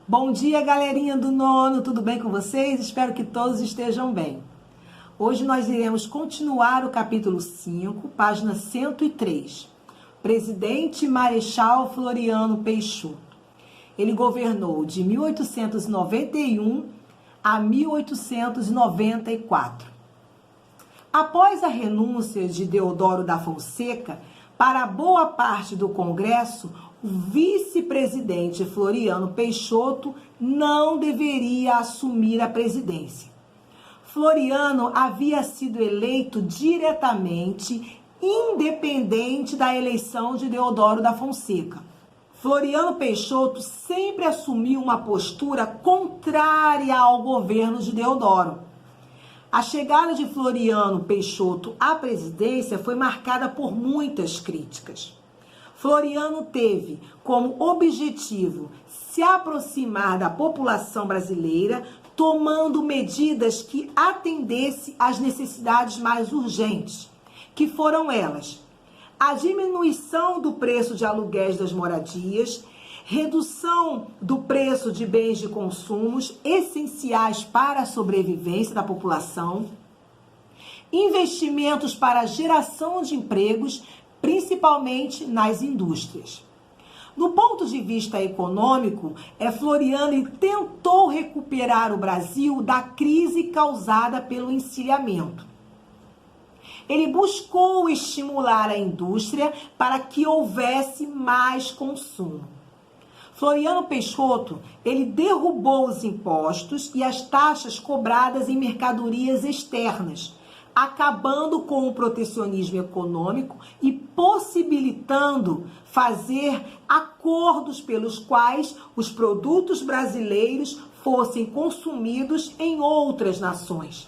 Bom dia, galerinha do nono, tudo bem com vocês? Espero que todos estejam bem. Hoje nós iremos continuar o capítulo 5, página 103. Presidente Marechal Floriano Peixoto. Ele governou de 1891 a 1894. Após a renúncia de Deodoro da Fonseca, para boa parte do Congresso, o vice-presidente Floriano Peixoto não deveria assumir a presidência. Floriano havia sido eleito diretamente, independente da eleição de Deodoro da Fonseca. Floriano Peixoto sempre assumiu uma postura contrária ao governo de Deodoro. A chegada de Floriano Peixoto à presidência foi marcada por muitas críticas. Floriano teve como objetivo se aproximar da população brasileira, tomando medidas que atendessem às necessidades mais urgentes, que foram elas: a diminuição do preço de aluguéis das moradias, redução do preço de bens de consumos essenciais para a sobrevivência da população, investimentos para a geração de empregos, principalmente nas indústrias. Do ponto de vista econômico, Floriano tentou recuperar o Brasil da crise causada pelo encilhamento. Ele buscou estimular a indústria para que houvesse mais consumo. Floriano Peixoto, ele derrubou os impostos e as taxas cobradas em mercadorias externas, acabando com o protecionismo econômico e possibilitando fazer acordos pelos quais os produtos brasileiros fossem consumidos em outras nações.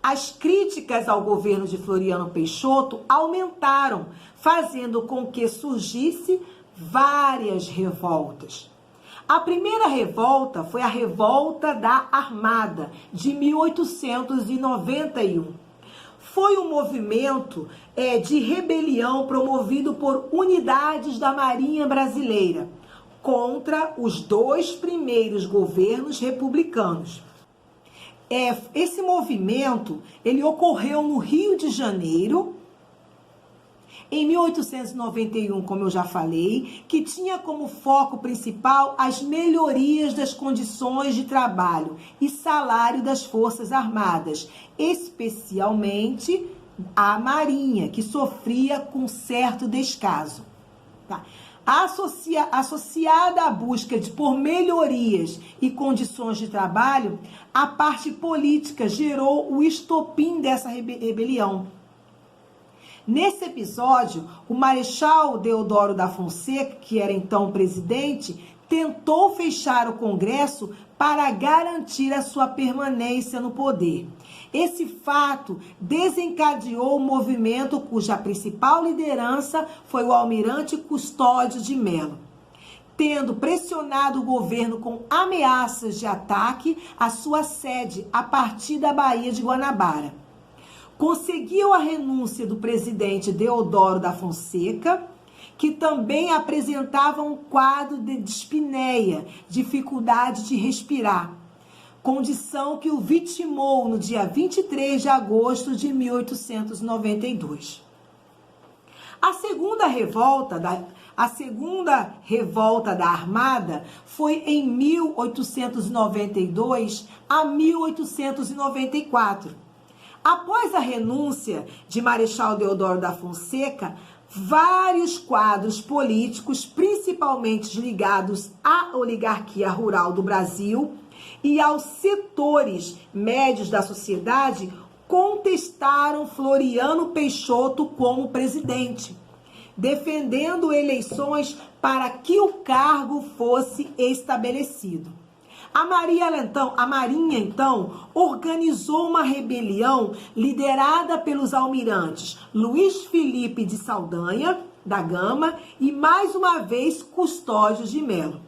As críticas ao governo de Floriano Peixoto aumentaram, fazendo com que surgisse várias revoltas. A primeira revolta foi a Revolta da Armada, de 1891. Foi um movimento de rebelião promovido por unidades da Marinha Brasileira contra os dois primeiros governos republicanos. Esse movimento ele ocorreu no Rio de Janeiro, em 1891, como eu já falei, que tinha como foco principal as melhorias das condições de trabalho e salário das Forças Armadas, especialmente a Marinha, que sofria com certo descaso. Tá? Associada à busca por melhorias e condições de trabalho, a parte política gerou o estopim dessa rebelião. Nesse episódio, o Marechal Deodoro da Fonseca, que era então presidente, tentou fechar o Congresso para garantir a sua permanência no poder. Esse fato desencadeou o movimento cuja principal liderança foi o almirante Custódio de Melo, tendo pressionado o governo com ameaças de ataque à sua sede a partir da Baía de Guanabara. Conseguiu a renúncia do presidente Deodoro da Fonseca, que também apresentava um quadro de dispneia, dificuldade de respirar, condição que o vitimou no dia 23 de agosto de 1892. A segunda revolta da Armada foi em 1892 a 1894. Após a renúncia de Marechal Deodoro da Fonseca, vários quadros políticos, principalmente ligados à oligarquia rural do Brasil e aos setores médios da sociedade, contestaram Floriano Peixoto como presidente, defendendo eleições para que o cargo fosse estabelecido. A Marinha, então, organizou uma rebelião liderada pelos almirantes Luiz Felipe de Saldanha, da Gama, e mais uma vez Custódio de Melo.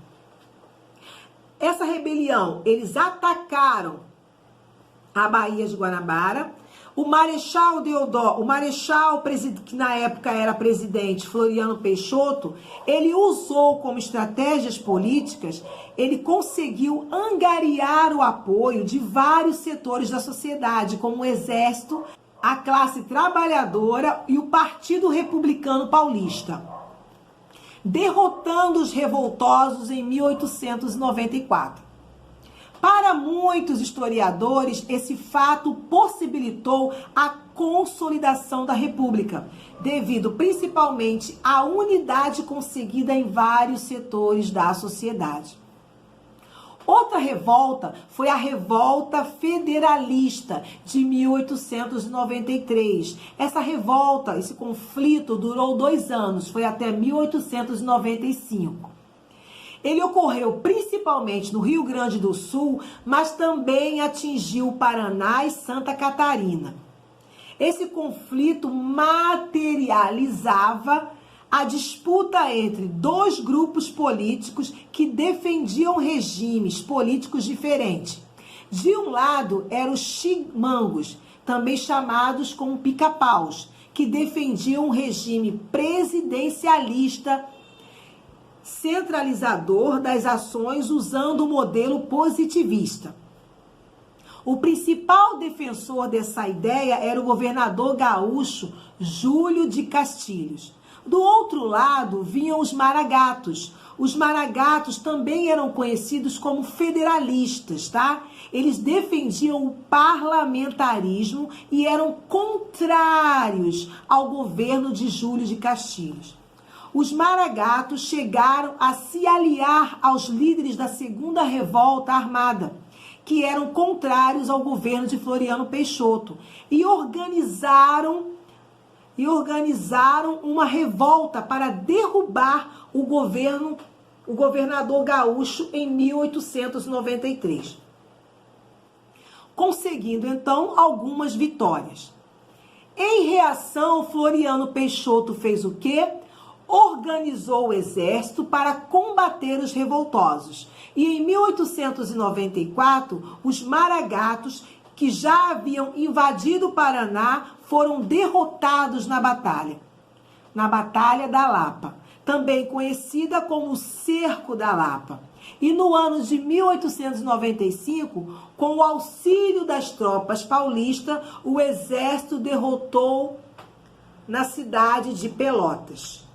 Essa rebelião, eles atacaram a Baía de Guanabara, O Marechal, que na época era presidente, Floriano Peixoto, ele usou como estratégias políticas, ele conseguiu angariar o apoio de vários setores da sociedade, como o Exército, a classe trabalhadora e o Partido Republicano Paulista, derrotando os revoltosos em 1894. Para muitos historiadores, esse fato possibilitou a consolidação da República, devido principalmente à unidade conseguida em vários setores da sociedade. Outra revolta foi a Revolta Federalista de 1893. Essa revolta, esse conflito durou 2 anos, foi até 1895. Ele ocorreu principalmente no Rio Grande do Sul, mas também atingiu o Paraná e Santa Catarina. Esse conflito materializava a disputa entre 2 grupos políticos que defendiam regimes políticos diferentes. De um lado eram os chimangos, também chamados como pica-paus, que defendiam um regime presidencialista centralizador das ações usando o modelo positivista. O principal defensor dessa ideia era o governador gaúcho Júlio de Castilhos. Do outro lado vinham os maragatos. Os maragatos também eram conhecidos como federalistas, tá? Eles defendiam o parlamentarismo e eram contrários ao governo de Júlio de Castilhos. Os maragatos chegaram a se aliar aos líderes da Segunda Revolta Armada, que eram contrários ao governo de Floriano Peixoto, e organizaram uma revolta para derrubar o governador gaúcho em 1893, conseguindo então algumas vitórias. Em reação, Floriano Peixoto fez o quê? Organizou o exército para combater os revoltosos. E em 1894, os maragatos, que já haviam invadido o Paraná, foram derrotados na Batalha da Lapa, também conhecida como o Cerco da Lapa. E no ano de 1895, com o auxílio das tropas paulistas, o exército derrotou na cidade de Pelotas.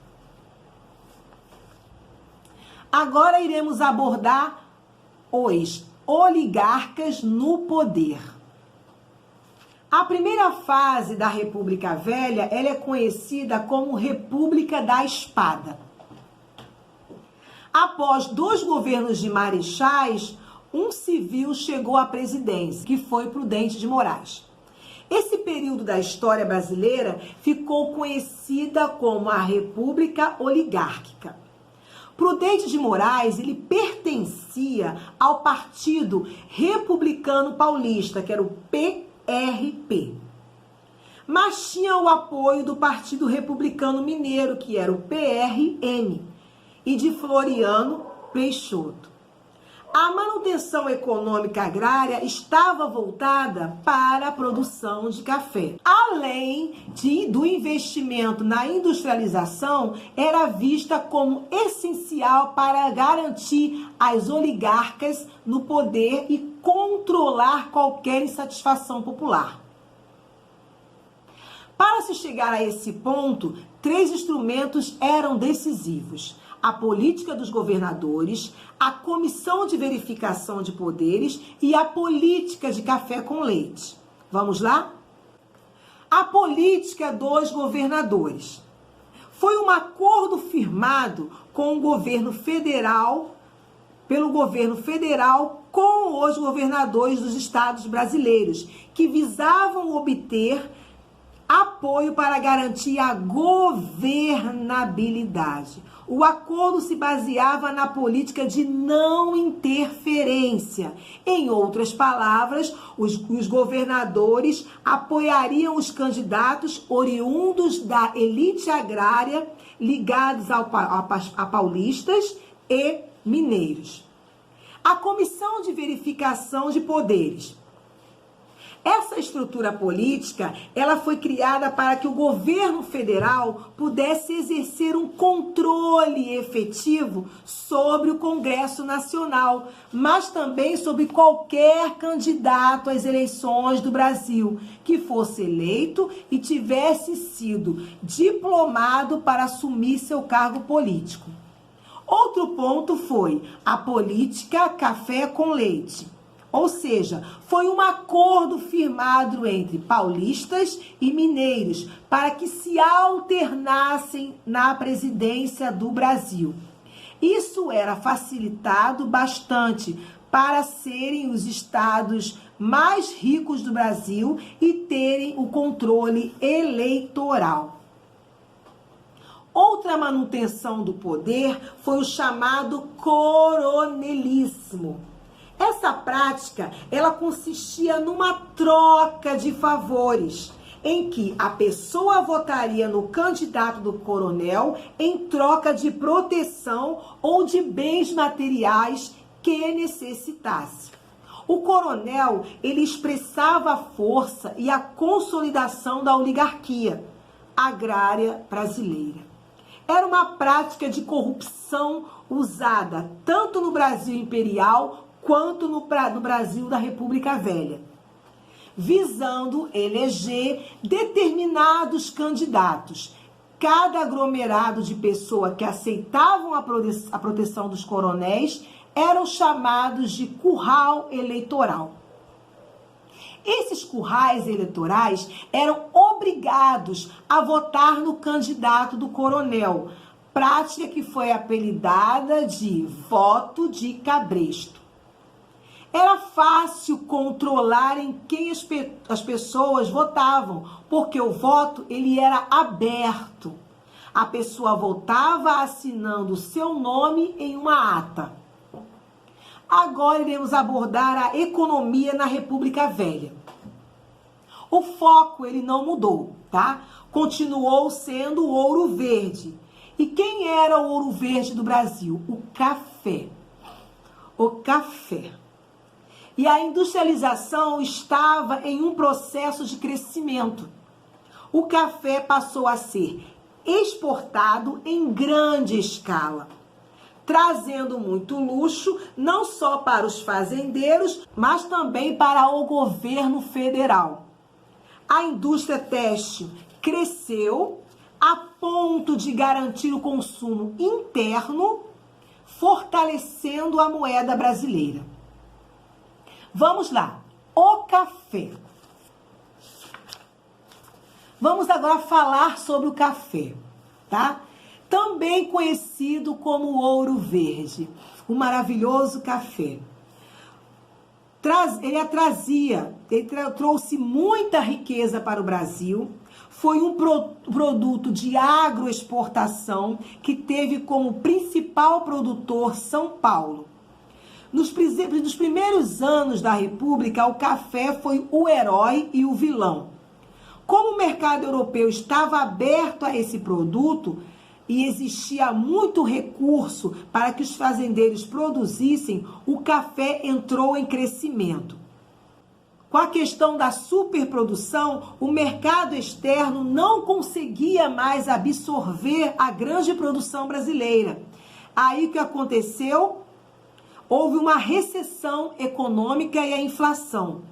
Agora iremos abordar os oligarcas no poder. A primeira fase da República Velha, ela é conhecida como República da Espada. Após 2 governos de marechais, um civil chegou à presidência, que foi Prudente de Moraes. Esse período da história brasileira ficou conhecida como a República Oligárquica. Prudente de Moraes, ele pertencia ao Partido Republicano Paulista, que era o PRP. Mas tinha o apoio do Partido Republicano Mineiro, que era o PRM, e de Floriano Peixoto. A manutenção econômica agrária estava voltada para a produção de café. Além do investimento na industrialização, era vista como essencial para garantir as oligarcas no poder e controlar qualquer insatisfação popular. Para se chegar a esse ponto, 3 instrumentos eram decisivos: a política dos governadores, a comissão de verificação de poderes e a política de café com leite. Vamos lá? A política dos governadores. Foi um acordo firmado com o governo federal, pelo governo federal com os governadores dos estados brasileiros, que visavam obter apoio para garantir a governabilidade. O acordo se baseava na política de não interferência. Em outras palavras, os governadores apoiariam os candidatos oriundos da elite agrária ligados a paulistas e mineiros. A Comissão de Verificação de Poderes. Essa estrutura política, ela foi criada para que o governo federal pudesse exercer um controle efetivo sobre o Congresso Nacional, mas também sobre qualquer candidato às eleições do Brasil que fosse eleito e tivesse sido diplomado para assumir seu cargo político. Outro ponto foi a política café com leite. Ou seja, foi um acordo firmado entre paulistas e mineiros para que se alternassem na presidência do Brasil. Isso era facilitado bastante para serem os estados mais ricos do Brasil e terem o controle eleitoral. Outra manutenção do poder foi o chamado coronelismo. Essa prática, ela consistia numa troca de favores, em que a pessoa votaria no candidato do coronel em troca de proteção ou de bens materiais que necessitasse. O coronel, ele expressava a força e a consolidação da oligarquia agrária brasileira. Era uma prática de corrupção usada tanto no Brasil imperial quanto no Brasil da República Velha, visando eleger determinados candidatos. Cada aglomerado de pessoas que aceitavam a proteção dos coronéis eram chamados de curral eleitoral. Esses currais eleitorais eram obrigados a votar no candidato do coronel, prática que foi apelidada de voto de cabresto. Era fácil controlar em quem as pessoas votavam, porque o voto ele era aberto. A pessoa votava assinando o seu nome em uma ata. Agora iremos abordar a economia na República Velha. O foco ele não mudou, tá? Continuou sendo o ouro verde. E quem era o ouro verde do Brasil? O café. O café. E a industrialização estava em um processo de crescimento. O café passou a ser exportado em grande escala, trazendo muito luxo, não só para os fazendeiros, mas também para o governo federal. A indústria têxtil cresceu a ponto de garantir o consumo interno, fortalecendo a moeda brasileira. Vamos lá, o café. Vamos agora falar sobre o café, tá? Também conhecido como ouro verde, o maravilhoso café. Ele trouxe muita riqueza para o Brasil, foi um produto de agroexportação que teve como principal produtor São Paulo. Nos primeiros anos da República, o café foi o herói e o vilão. Como o mercado europeu estava aberto a esse produto e existia muito recurso para que os fazendeiros produzissem, o café entrou em crescimento. Com a questão da superprodução, o mercado externo não conseguia mais absorver a grande produção brasileira. Aí o que aconteceu? Houve uma recessão econômica e a inflação.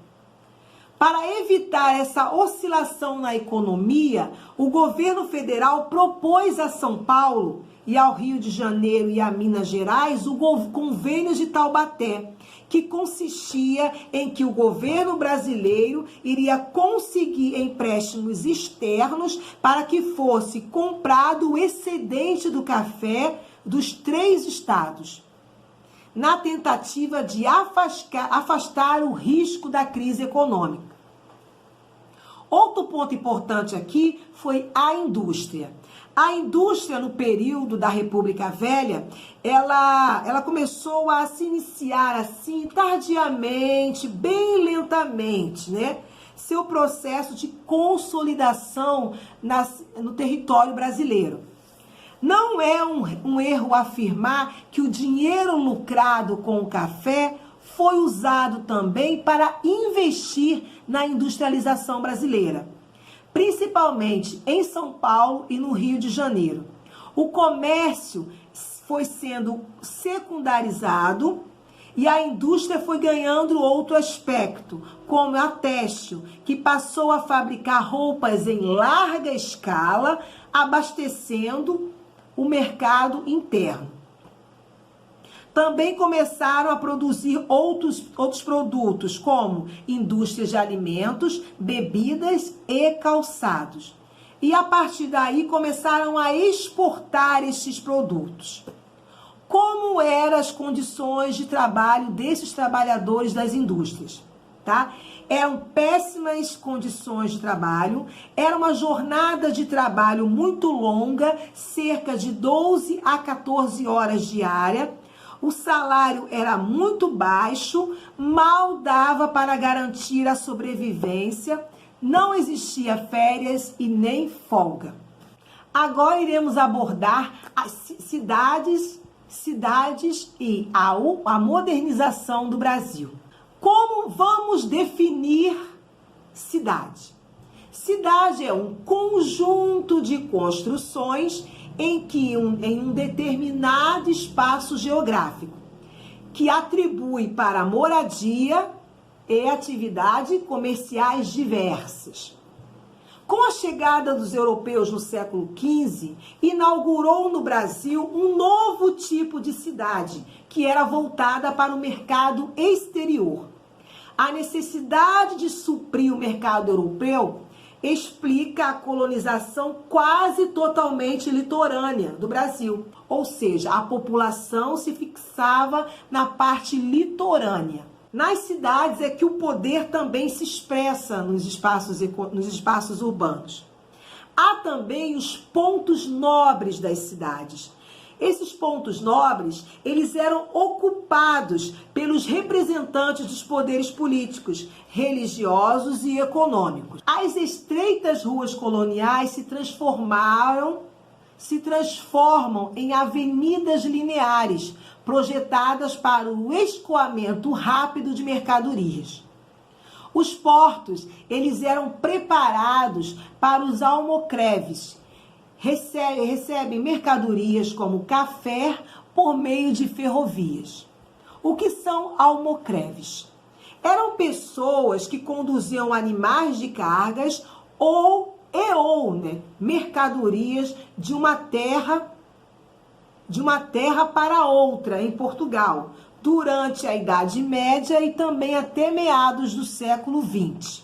Para evitar essa oscilação na economia, o governo federal propôs a São Paulo e ao Rio de Janeiro e a Minas Gerais o Convênio de Taubaté, que consistia em que o governo brasileiro iria conseguir empréstimos externos para que fosse comprado o excedente do café dos 3 estados, na tentativa de afastar o risco da crise econômica. Outro ponto importante aqui foi a indústria. A indústria, no período da República Velha, ela começou a se iniciar assim, tardiamente, bem lentamente, né? Seu processo de consolidação no território brasileiro. Não é um erro afirmar que o dinheiro lucrado com o café foi usado também para investir na industrialização brasileira, principalmente em São Paulo e no Rio de Janeiro. O comércio foi sendo secundarizado e a indústria foi ganhando outro aspecto, como a têxtil, que passou a fabricar roupas em larga escala, abastecendo o mercado interno. Também começaram a produzir outros produtos, como indústrias de alimentos, bebidas e calçados. E a partir daí começaram a exportar esses produtos. Como eram as condições de trabalho desses trabalhadores das indústrias, tá? Eram péssimas condições de trabalho, era uma jornada de trabalho muito longa, cerca de 12 a 14 horas diárias. O salário era muito baixo, mal dava para garantir a sobrevivência, não existia férias e nem folga. Agora iremos abordar as cidades e a modernização do Brasil. Como vamos definir cidade? Cidade é um conjunto de construções em um determinado espaço geográfico, que atribui para moradia e atividades comerciais diversas. Com a chegada dos europeus no século XV, inaugurou no Brasil um novo tipo de cidade, que era voltada para o mercado exterior. A necessidade de suprir o mercado europeu explica a colonização quase totalmente litorânea do Brasil. Ou seja, a população se fixava na parte litorânea. Nas cidades é que o poder também se expressa nos espaços urbanos. Há também os pontos nobres das cidades. Esses pontos nobres, eles eram ocupados pelos representantes dos poderes políticos, religiosos e econômicos. As estreitas ruas coloniais se transformam em avenidas lineares, projetadas para o escoamento rápido de mercadorias. Os portos, eles eram preparados para os almocreves, recebem mercadorias como café por meio de ferrovias. O que são almocreves? Eram pessoas que conduziam animais de cargas ou mercadorias de uma terra para outra em Portugal, durante a Idade Média e também até meados do século XX.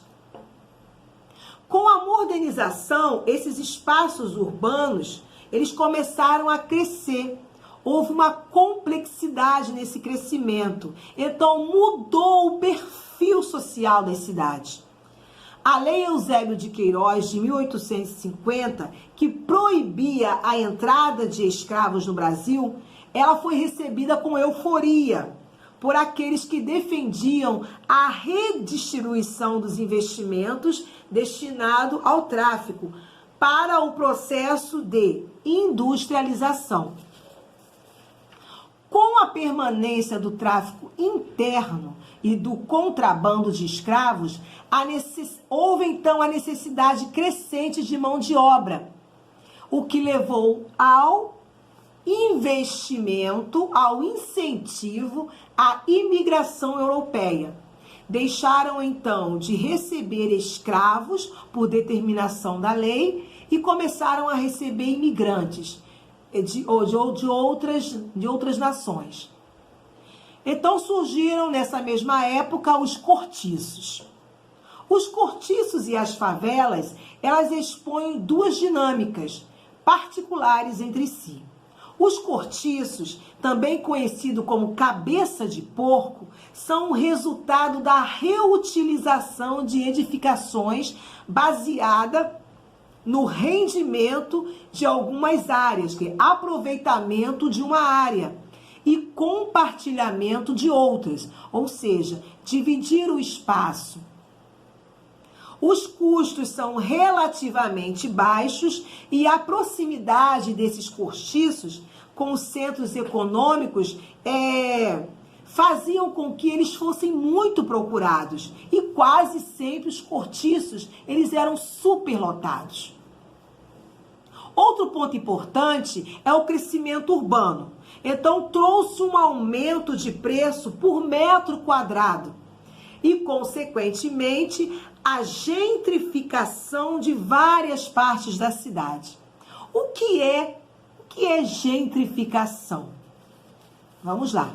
Com a modernização, esses espaços urbanos, eles começaram a crescer. Houve uma complexidade nesse crescimento. Então, mudou o perfil social das cidades. A Lei Eusébio de Queiroz, de 1850, que proibia a entrada de escravos no Brasil, ela foi recebida com euforia por aqueles que defendiam a redistribuição dos investimentos destinado ao tráfico para o processo de industrialização. Com a permanência do tráfico interno e do contrabando de escravos, houve então a necessidade crescente de mão de obra, o que levou ao investimento, ao incentivo à imigração europeia. Deixaram então de receber escravos por determinação da lei e começaram a receber imigrantes de outras nações. Então surgiram nessa mesma época os cortiços. Os cortiços e as favelas, elas expõem duas dinâmicas particulares entre si. Os cortiços, também conhecido como cabeça de porco, são o resultado da reutilização de edificações baseada no rendimento de algumas áreas, que é aproveitamento de uma área e compartilhamento de outras, ou seja, dividir o espaço. Os custos são relativamente baixos e a proximidade desses cortiços com os centros econômicos faziam com que eles fossem muito procurados e quase sempre os cortiços eles eram superlotados. Outro ponto importante é o crescimento urbano. Então trouxe um aumento de preço por metro quadrado e, consequentemente, a gentrificação de várias partes da cidade. O que é gentrificação? Vamos lá.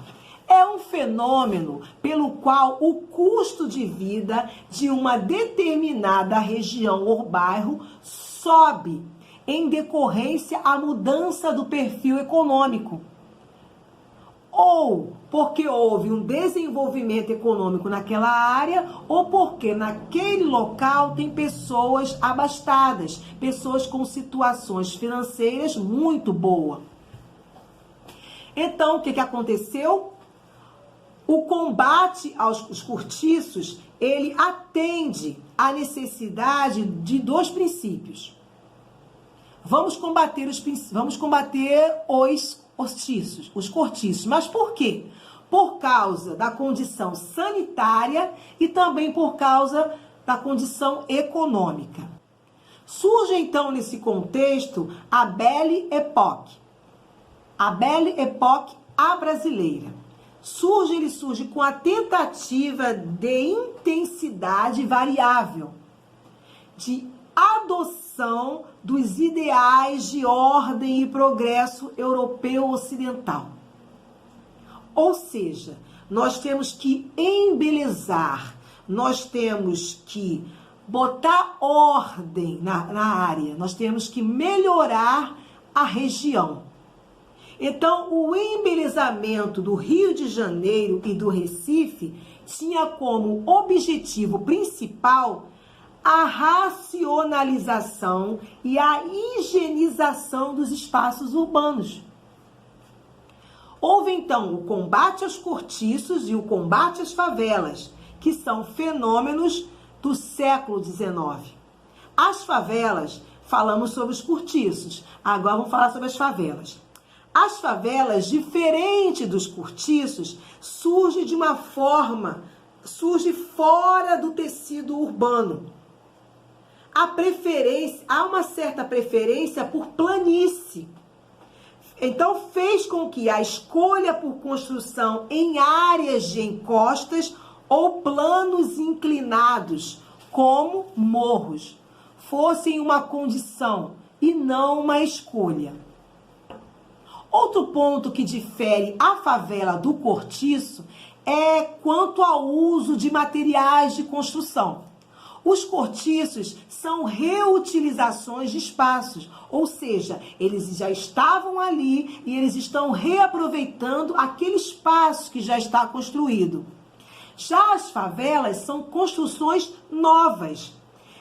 É um fenômeno pelo qual o custo de vida de uma determinada região ou bairro sobe em decorrência à mudança do perfil econômico. Ou porque houve um desenvolvimento econômico naquela área, ou porque naquele local tem pessoas abastadas, pessoas com situações financeiras muito boas. Então, o que aconteceu? O combate aos cortiços, ele atende à necessidade de dois princípios. Vamos combater os cortiços. Mas por quê? Por causa da condição sanitária e também por causa da condição econômica. Surge então nesse contexto a Belle Époque. A Belle Époque à brasileira. Ele surge com a tentativa de intensidade variável, de adoção dos ideais de ordem e progresso europeu-ocidental. Ou seja, nós temos que embelezar, nós temos que botar ordem na área, nós temos que melhorar a região. Então, o embelezamento do Rio de Janeiro e do Recife tinha como objetivo principal a racionalização e a higienização dos espaços urbanos. Houve, então, o combate aos cortiços e o combate às favelas, que são fenômenos do século XIX. As favelas, falamos sobre os cortiços, agora vamos falar sobre as favelas. As favelas, diferente dos cortiços, surge fora do tecido urbano. Há uma certa preferência por planície. Então, fez com que a escolha por construção em áreas de encostas ou planos inclinados, como morros, fossem uma condição e não uma escolha. Outro ponto que difere a favela do cortiço é quanto ao uso de materiais de construção. Os cortiços são reutilizações de espaços, ou seja, eles já estavam ali e eles estão reaproveitando aquele espaço que já está construído. Já as favelas são construções novas.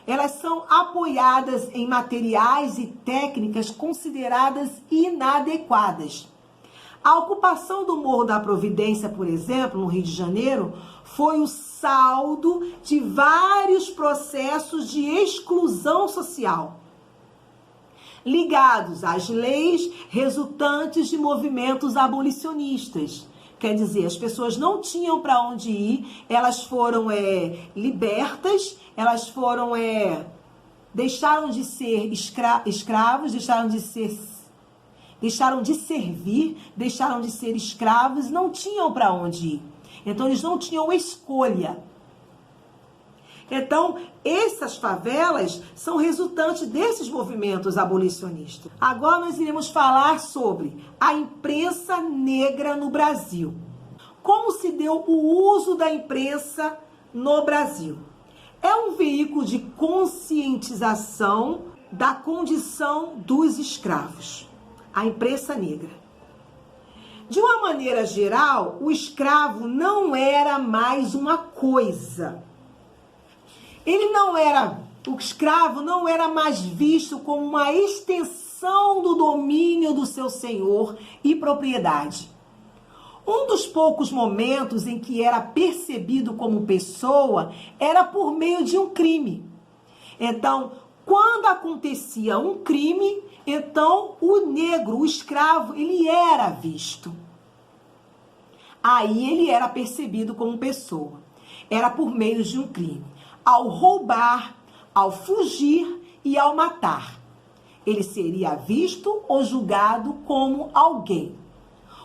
Elas são apoiadas em materiais e técnicas consideradas inadequadas. A ocupação do Morro da Providência, por exemplo, no Rio de Janeiro, foi o saldo de vários processos de exclusão social, ligados às leis resultantes de movimentos abolicionistas. Quer dizer, as pessoas não tinham para onde ir, elas foram libertas, elas foram deixaram de ser escravos, deixaram de servir, deixaram de ser escravos, não tinham para onde ir. Então, eles não tinham escolha. Então, essas favelas são resultantes desses movimentos abolicionistas. Agora nós iremos falar sobre a imprensa negra no Brasil. Como se deu o uso da imprensa no Brasil? É um veículo de conscientização da condição dos escravos. A imprensa negra. De uma maneira geral, o escravo não era mais uma coisa. O escravo não era mais visto como uma extensão do domínio do seu senhor e propriedade. Um dos poucos momentos em que era percebido como pessoa era por meio de um crime. Então, quando acontecia um crime, então o negro, o escravo, ele era visto. aí ele era percebido como pessoa. Era por meio de um crime. Ao roubar, ao fugir e ao matar. Ele seria visto ou julgado como alguém.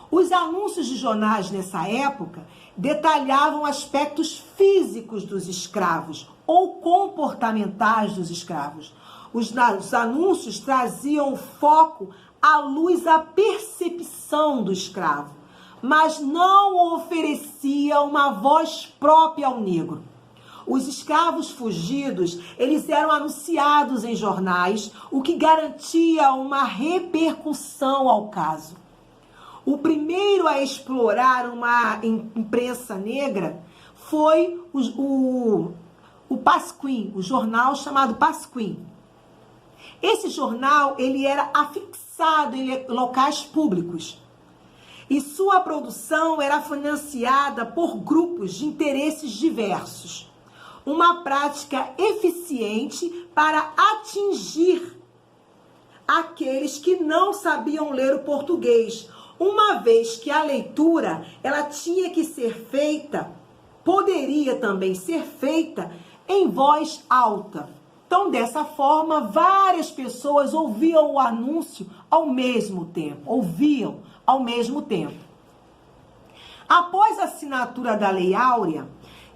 Os anúncios de jornais nessa época detalhavam aspectos físicos dos escravos ou comportamentais dos escravos. Os anúncios traziam foco à luz da percepção do escravo, mas não oferecia uma voz própria ao negro. Os escravos fugidos, eles eram anunciados em jornais, o que garantia uma repercussão ao caso. O primeiro a explorar uma imprensa negra foi o Pasquim, o jornal chamado Pasquim. Esse jornal, ele era afixado em locais públicos. E sua produção era financiada por grupos de interesses diversos. Uma prática eficiente para atingir aqueles que não sabiam ler o português, uma vez que a leitura ela tinha que ser feita, poderia também ser feita em voz alta. Então, dessa forma, várias pessoas ouviam o anúncio ao mesmo tempo, Após a assinatura da Lei Áurea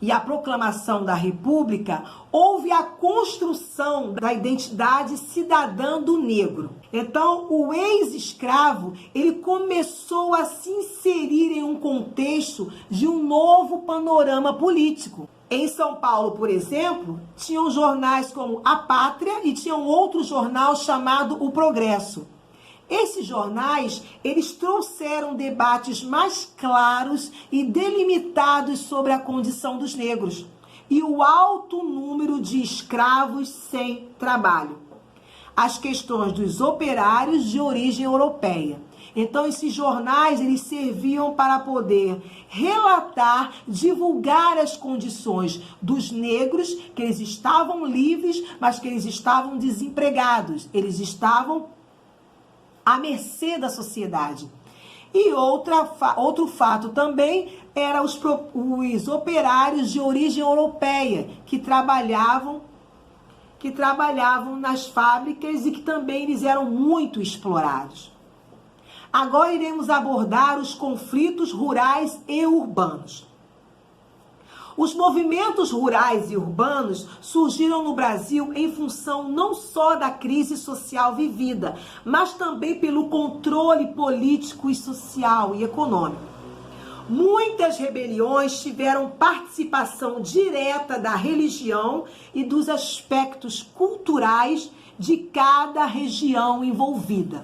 e a proclamação da República, houve a construção da identidade cidadã do negro. Então, o ex-escravo, ele começou a se inserir em um contexto de um novo panorama político. Em São Paulo, por exemplo, tinham jornais como A Pátria e tinha um outro jornal chamado O Progresso. Esses jornais, eles trouxeram debates mais claros e delimitados sobre a condição dos negros e o alto número de escravos sem trabalho. As questões dos operários de origem europeia. Então, esses jornais, eles serviam para poder relatar, divulgar as condições dos negros, que eles estavam livres, mas que eles estavam desempregados. Eles estavam à mercê da sociedade. E outro fato também era os operários de origem europeia que trabalhavam nas fábricas e que também eles eram muito explorados. Agora iremos abordar os conflitos rurais e urbanos. Os movimentos rurais e urbanos surgiram no Brasil em função não só da crise social vivida, mas também pelo controle político e social e econômico. Muitas rebeliões tiveram participação direta da religião e dos aspectos culturais de cada região envolvida.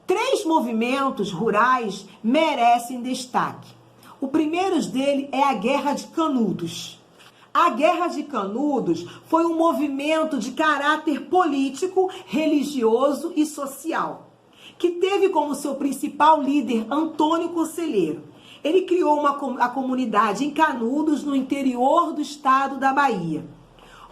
3 movimentos rurais merecem destaque. O primeiro dele é a Guerra de Canudos. A Guerra de Canudos foi um movimento de caráter político, religioso e social, que teve como seu principal líder Antônio Conselheiro. Ele criou a comunidade em Canudos, no interior do estado da Bahia,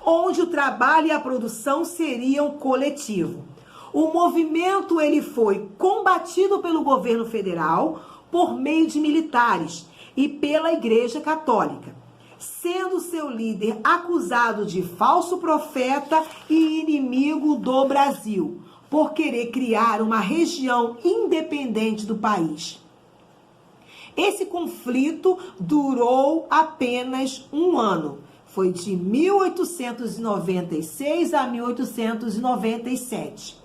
onde o trabalho e a produção seriam coletivo. O movimento ele foi combatido pelo governo federal por meio de militares e pela Igreja Católica, sendo seu líder acusado de falso profeta e inimigo do Brasil, por querer criar uma região independente do país. Esse conflito durou apenas um ano. Foi de 1896 a 1897.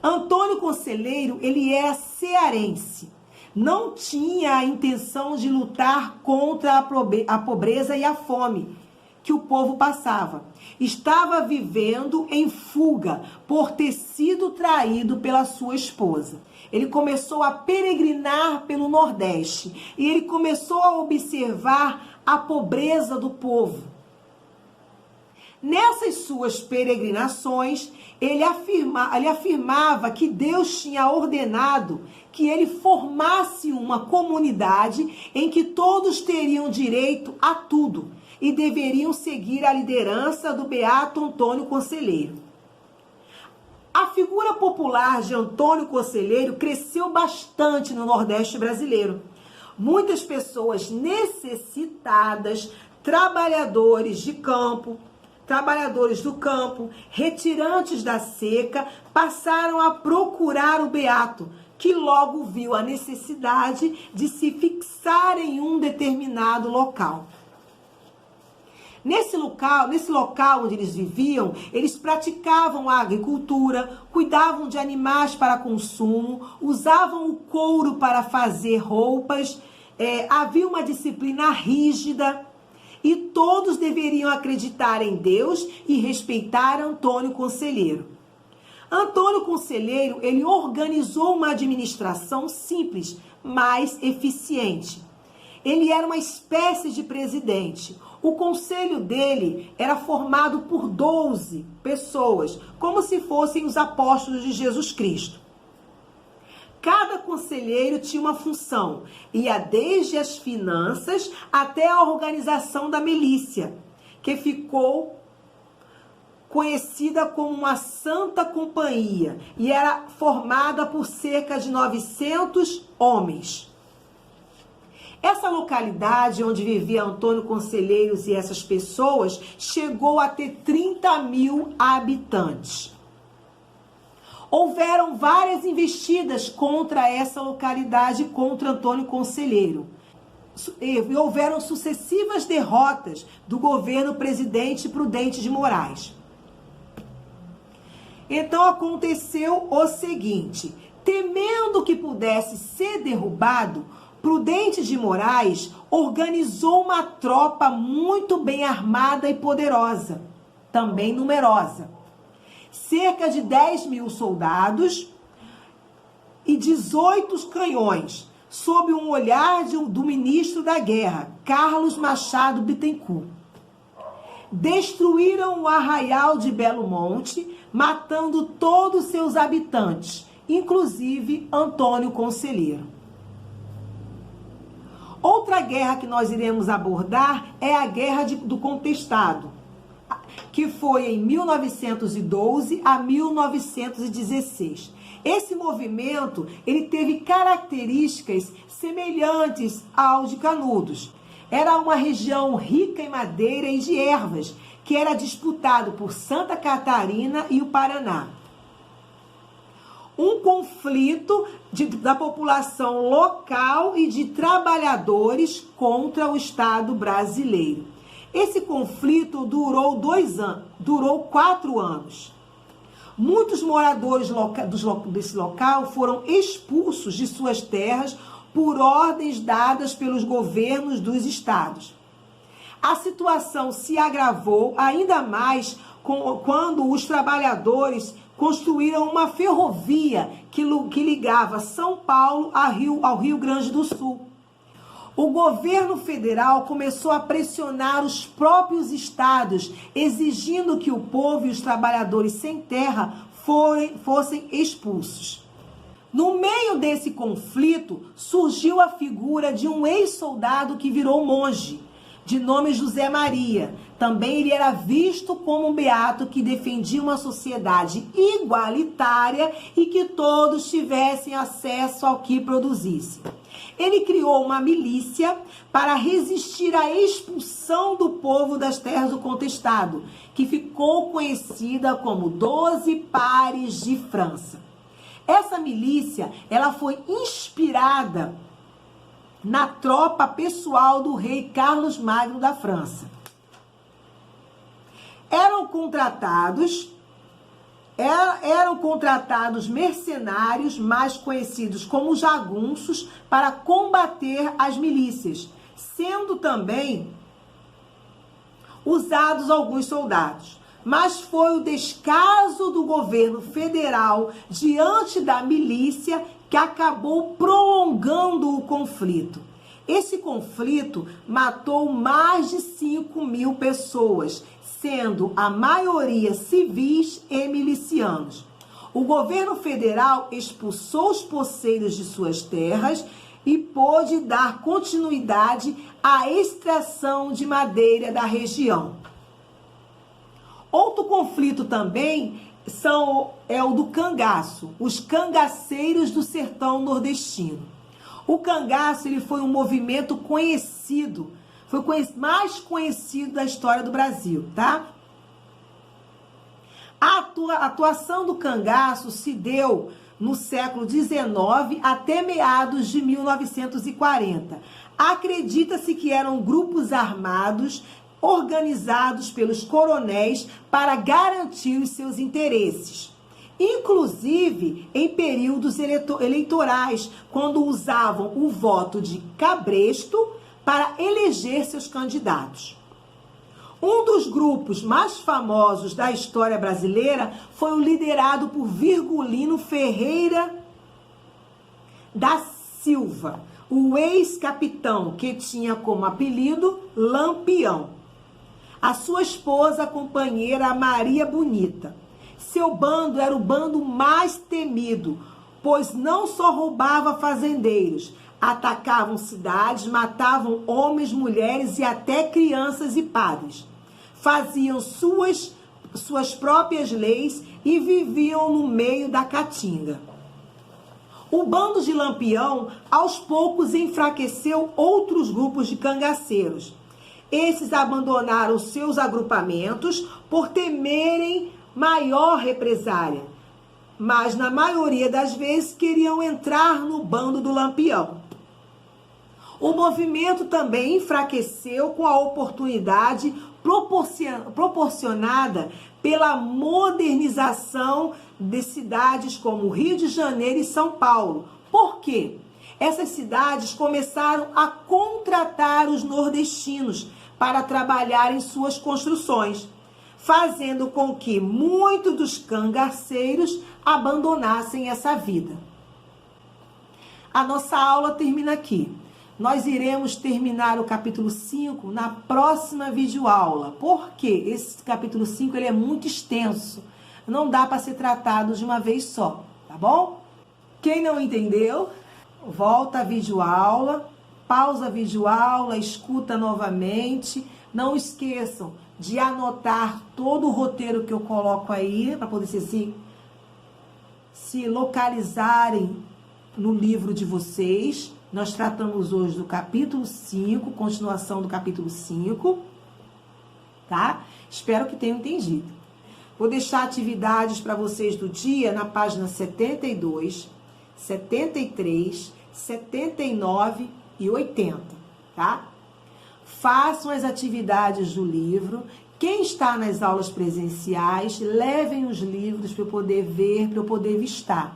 Antônio Conselheiro, ele era cearense. Não tinha a intenção de lutar contra a pobreza e a fome que o povo passava. Estava vivendo em fuga por ter sido traído pela sua esposa. Ele começou a peregrinar pelo Nordeste e ele começou a observar a pobreza do povo. Nessas suas peregrinações, ele afirmava que Deus tinha ordenado que ele formasse uma comunidade em que todos teriam direito a tudo e deveriam seguir a liderança do beato Antônio Conselheiro. A figura popular de Antônio Conselheiro cresceu bastante no Nordeste brasileiro. Muitas pessoas necessitadas, trabalhadores do campo, retirantes da seca, passaram a procurar o beato, que logo viu a necessidade de se fixar em um determinado local. Nesse local onde eles viviam, eles praticavam a agricultura, cuidavam de animais para consumo, usavam o couro para fazer roupas, havia uma disciplina rígida e todos deveriam acreditar em Deus e respeitar Antônio Conselheiro. Antônio Conselheiro, ele organizou uma administração simples, mas eficiente. Ele era uma espécie de presidente. O conselho dele era formado por 12 pessoas, como se fossem os apóstolos de Jesus Cristo. Cada conselheiro tinha uma função, ia desde as finanças até a organização da milícia, que ficou conhecida como uma Santa Companhia e era formada por cerca de 900 homens. Essa localidade onde vivia Antônio Conselheiros e essas pessoas chegou a ter 30.000 habitantes. Houveram várias investidas contra essa localidade, contra Antônio Conselheiro. E houveram sucessivas derrotas do governo presidente Prudente de Moraes. Então aconteceu o seguinte: temendo que pudesse ser derrubado, Prudente de Moraes organizou uma tropa muito bem armada e poderosa, também numerosa. Cerca de 10.000 soldados e 18 canhões, sob um olhar do ministro da Guerra, Carlos Machado Bittencourt. Destruíram o arraial de Belo Monte, matando todos os seus habitantes, inclusive Antônio Conselheiro. Outra guerra que nós iremos abordar é a Guerra do Contestado, que foi em 1912 a 1916. Esse movimento, ele teve características semelhantes ao de Canudos. Era uma região rica em madeira e de ervas, que era disputado por Santa Catarina e o Paraná. Um conflito da população local e de trabalhadores contra o Estado brasileiro. Esse conflito durou 4 anos. Muitos moradores desse local foram expulsos de suas terras por ordens dadas pelos governos dos estados. A situação se agravou ainda mais quando os trabalhadores construíram uma ferrovia que ligava São Paulo ao Rio Grande do Sul. O governo federal começou a pressionar os próprios estados, exigindo que o povo e os trabalhadores sem terra fossem expulsos. No meio desse conflito, surgiu a figura de um ex-soldado que virou monge, de nome José Maria. Também ele era visto como um beato que defendia uma sociedade igualitária e que todos tivessem acesso ao que produzisse. Ele criou uma milícia para resistir à expulsão do povo das terras do Contestado, que ficou conhecida como 12 Pares de França. Essa milícia, ela foi inspirada na tropa pessoal do rei Carlos Magno da França. Eram contratados mercenários, mais conhecidos como jagunços, para combater as milícias, sendo também usados alguns soldados. Mas foi o descaso do governo federal diante da milícia que acabou prolongando o conflito. Esse conflito matou mais de 5.000 pessoas, sendo a maioria civis e milicianos. O governo federal expulsou os poceiros de suas terras e pôde dar continuidade à extração de madeira da região. Outro conflito também é o do cangaço, os cangaceiros do sertão nordestino. O cangaço, ele foi um movimento conhecido, mais conhecido da história do Brasil, tá? A atuação do cangaço se deu no século XIX até meados de 1940. Acredita-se que eram grupos armados organizados pelos coronéis para garantir os seus interesses. Inclusive em períodos eleitorais, quando usavam o voto de cabresto para eleger seus candidatos. Um dos grupos mais famosos da história brasileira foi o liderado por Virgulino Ferreira da Silva, o ex-capitão que tinha como apelido Lampião. A sua esposa, a companheira Maria Bonita. Seu bando era o bando mais temido, pois não só roubava fazendeiros, atacavam cidades, matavam homens, mulheres e até crianças e padres. Faziam suas próprias leis e viviam no meio da caatinga. O bando de Lampião, aos poucos, enfraqueceu outros grupos de cangaceiros. Esses abandonaram seus agrupamentos por temerem maior represália, mas na maioria das vezes queriam entrar no bando do Lampião. O movimento também enfraqueceu com a oportunidade proporcionada pela modernização de cidades como Rio de Janeiro e São Paulo. Por quê? Essas cidades começaram a contratar os nordestinos para trabalhar em suas construções, fazendo com que muitos dos cangaceiros abandonassem essa vida. A nossa aula termina aqui. Nós iremos terminar o capítulo 5 na próxima videoaula. Por quê? Esse capítulo 5 ele é muito extenso. Não dá para ser tratado de uma vez só, tá bom? Quem não entendeu, volta a videoaula, pausa a videoaula, escuta novamente. Não esqueçam de anotar todo o roteiro que eu coloco aí, para poder se localizarem no livro de vocês. Nós tratamos hoje do capítulo 5, continuação do capítulo 5, tá? Espero que tenham entendido. Vou deixar atividades para vocês do dia na página 72, 73, 79 e 80, tá? Façam as atividades do livro. Quem está nas aulas presenciais, levem os livros para eu poder ver, para eu poder vistar.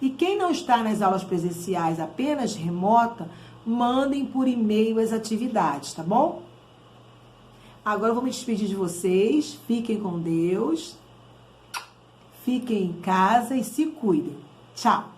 E quem não está nas aulas presenciais, apenas remota, mandem por e-mail as atividades, tá bom? Agora eu vou me despedir de vocês. Fiquem com Deus. Fiquem em casa e se cuidem. Tchau!